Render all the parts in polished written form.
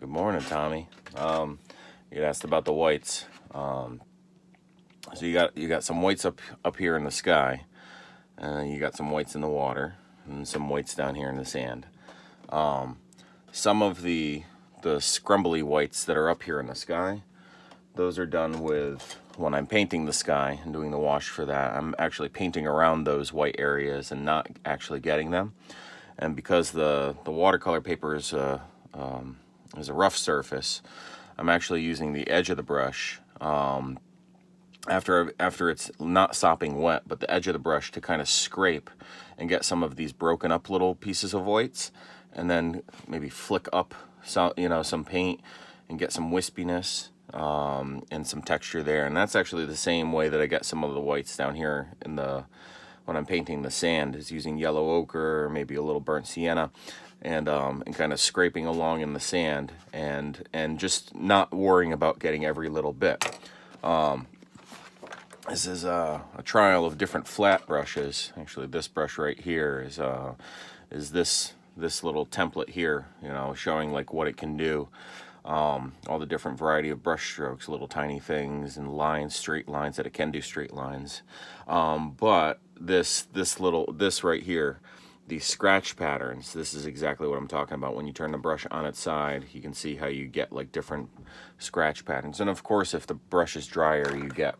Good morning, Tommy. You had asked about the whites. So you got some whites up here in the sky, and you got some whites in the water, and some whites down here in the sand. Some of the scrumbly whites that are up here in the sky, those are done with when I'm painting the sky and doing the wash for that. I'm actually painting around those white areas and not actually getting them. And because the watercolor paper is a rough surface, I'm actually using the edge of the brush after it's not sopping wet, but the edge of the brush to kind of scrape and get some of these broken up little pieces of whites, and then maybe flick up some paint and get some wispiness and some texture there. And that's actually the same way that I get some of the whites down here when I'm painting the sand, is using yellow ochre or maybe a little burnt sienna, and kind of scraping along in the sand and just not worrying about getting every little bit. This is a trial of different flat brushes. Actually, this brush right here is this little template here, showing like what it can do. All the different variety of brush strokes, little tiny things and lines, straight lines that it can do straight lines. But this right here, these scratch patterns, this is exactly what I'm talking about. When you turn the brush on its side, you can see how you get like different scratch patterns. And of course, if the brush is drier, you get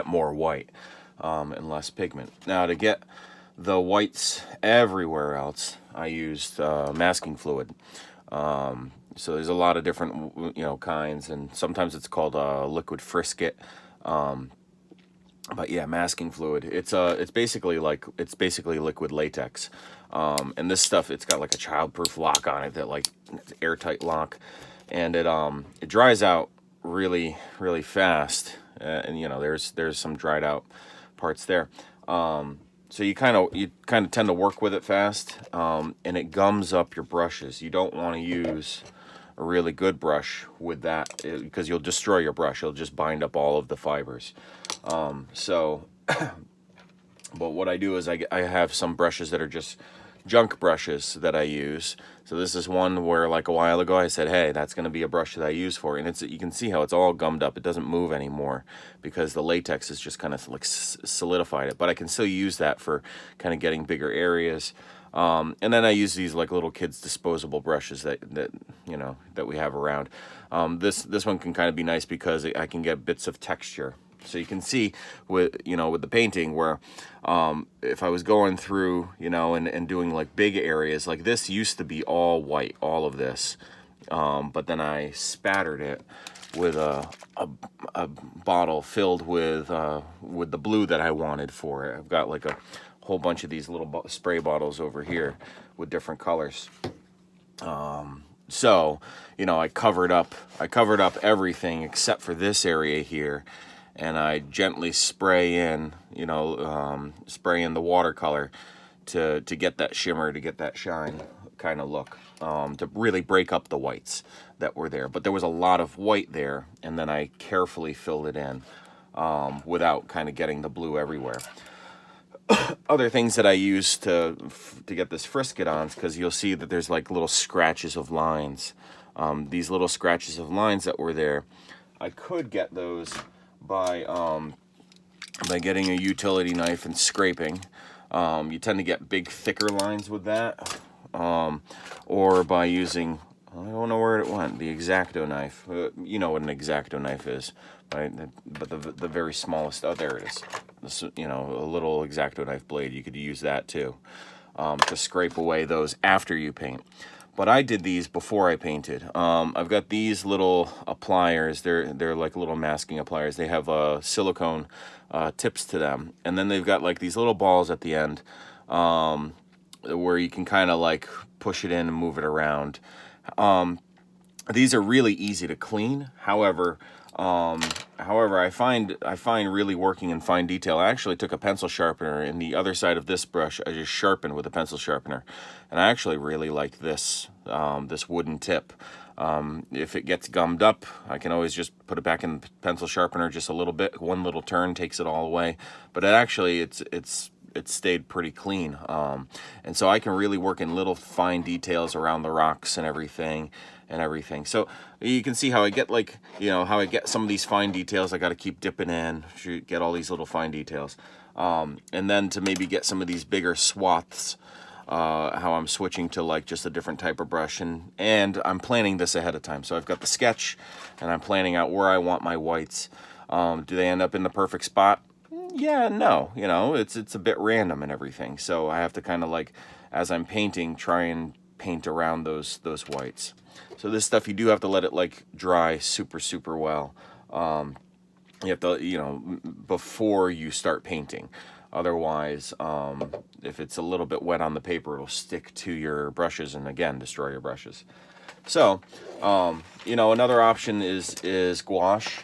more white and less pigment. Now, to get the whites everywhere else, I used masking fluid. So there's a lot of different kinds, and sometimes it's called liquid frisket. But yeah, masking fluid. It's basically liquid latex. And this stuff, it's got like a childproof lock on it, that like it's an airtight lock, and it dries out really, really fast. And there's some dried out parts there. So you kind of tend to work with it fast, and it gums up your brushes. You don't want to use a really good brush with that, because you'll destroy your brush. You'll just bind up all of the fibers. But what I do is I have some brushes that are just junk brushes that I use. So this is one where, like, a while ago I said, hey, that's going to be a brush that I use for it. And you can see how it's all gummed up. It doesn't move anymore because the latex is just kind of like solidified it. But I can still use that for kind of getting bigger areas. And then I use these like little kids disposable brushes that we have around. This one can kind of be nice because I can get bits of texture. So you can see with the painting where if I was going through and doing like big areas, like this used to be all white, all of this, but then I spattered it with a bottle filled with the blue that I wanted for it. I've got like a whole bunch of these little spray bottles over here with different colors. So I covered up everything except for this area here, and I gently spray in the watercolor to get that shimmer, to get that shine kind of look, to really break up the whites that were there. But there was a lot of white there, and then I carefully filled it in without kind of getting the blue everywhere. Other things that I use to get this frisket on, because you'll see that there's like little scratches of lines. These little scratches of lines that were there, I could get those by getting a utility knife and scraping. You tend to get big, thicker lines with that, or by using, I don't know where it went, the X-Acto knife. You know what an X-Acto knife is, right? But the very smallest, oh, there it is. This, a little X-Acto knife blade. You could use that too, to scrape away those after you paint. But I did these before I painted. I've got these little pliers. They're like little masking pliers. They have silicone tips to them, and then they've got like these little balls at the end, where you can kind of like push it in and move it around. These are really easy to clean. However, I find really working in fine detail. I actually took a pencil sharpener, and the other side of this brush I just sharpened with a pencil sharpener, and I actually really like this wooden tip. If it gets gummed up, I can always just put it back in the pencil sharpener just a little bit. One little turn takes it all away. But it's it stayed pretty clean. And so I can really work in little fine details around the rocks and everything. So you can see how I get, like, you know, how I get some of these fine details. I got to keep dipping in to get all these little fine details. And then to maybe get some of these bigger swaths, how I'm switching to like just a different type of brush, and I'm planning this ahead of time. So I've got the sketch and I'm planning out where I want my whites. Do they end up in the perfect spot? Yeah, no, you know, it's a bit random and everything. So I have to kind of, like, as I'm painting, try and paint around those whites. So this stuff, you do have to let it like dry super well. You have to, you know, before you start painting. Otherwise, if it's a little bit wet on the paper, it'll stick to your brushes and, again, destroy your brushes. So, you know, another option is gouache.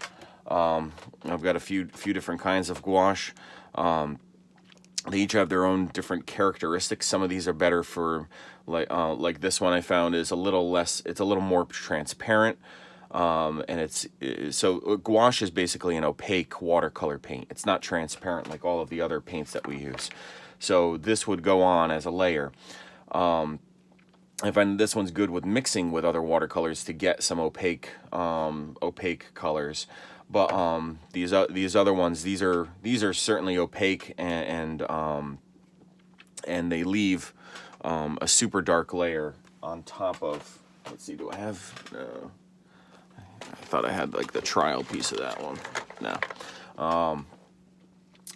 I've got a few different kinds of gouache. They each have their own different characteristics. Some of these are better for, like this one I found is a little less, it's a little more transparent. And so gouache is basically an opaque watercolor paint. It's not transparent like all of the other paints that we use. So this would go on as a layer. I find this one's good with mixing with other watercolors to get some opaque colors. But these other ones, these are certainly opaque, and they leave a super dark layer on top of. Let's see, do I have? I thought I had like the trial piece of that one. No.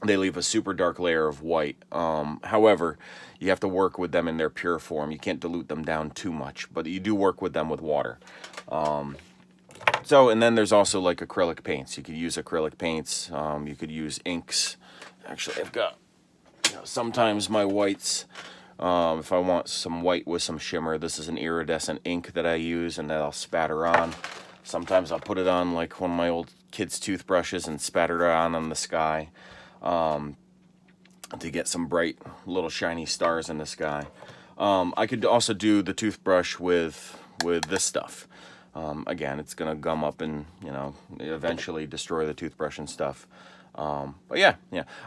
They leave a super dark layer of white. However, you have to work with them in their pure form. You can't dilute them down too much, but you do work with them with water. So, and then there's also like acrylic paints. You could use acrylic paints. You could use inks. Actually, I've got, you know, sometimes my whites, if I want some white with some shimmer, this is an iridescent ink that I use, and that I'll spatter on. Sometimes I'll put it on like one of my old kids' toothbrushes and spatter it on the sky, to get some bright little shiny stars in the sky. I could also do the toothbrush with this stuff. Again, it's gonna gum up and, you know, eventually destroy the toothbrush and stuff. But yeah.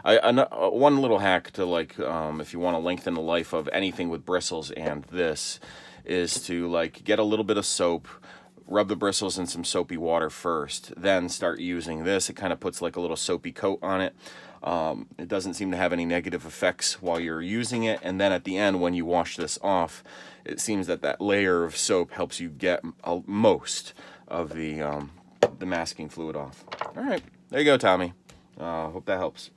One little hack to, like, if you want to lengthen the life of anything with bristles, and this is to, like, get a little bit of soap, rub the bristles in some soapy water first, then start using this. It kind of puts like a little soapy coat on it. It doesn't seem to have any negative effects while you're using it, and then at the end, when you wash this off, it seems that layer of soap helps you get most of the masking fluid off. All right, there you go, Tommy. Hope that helps.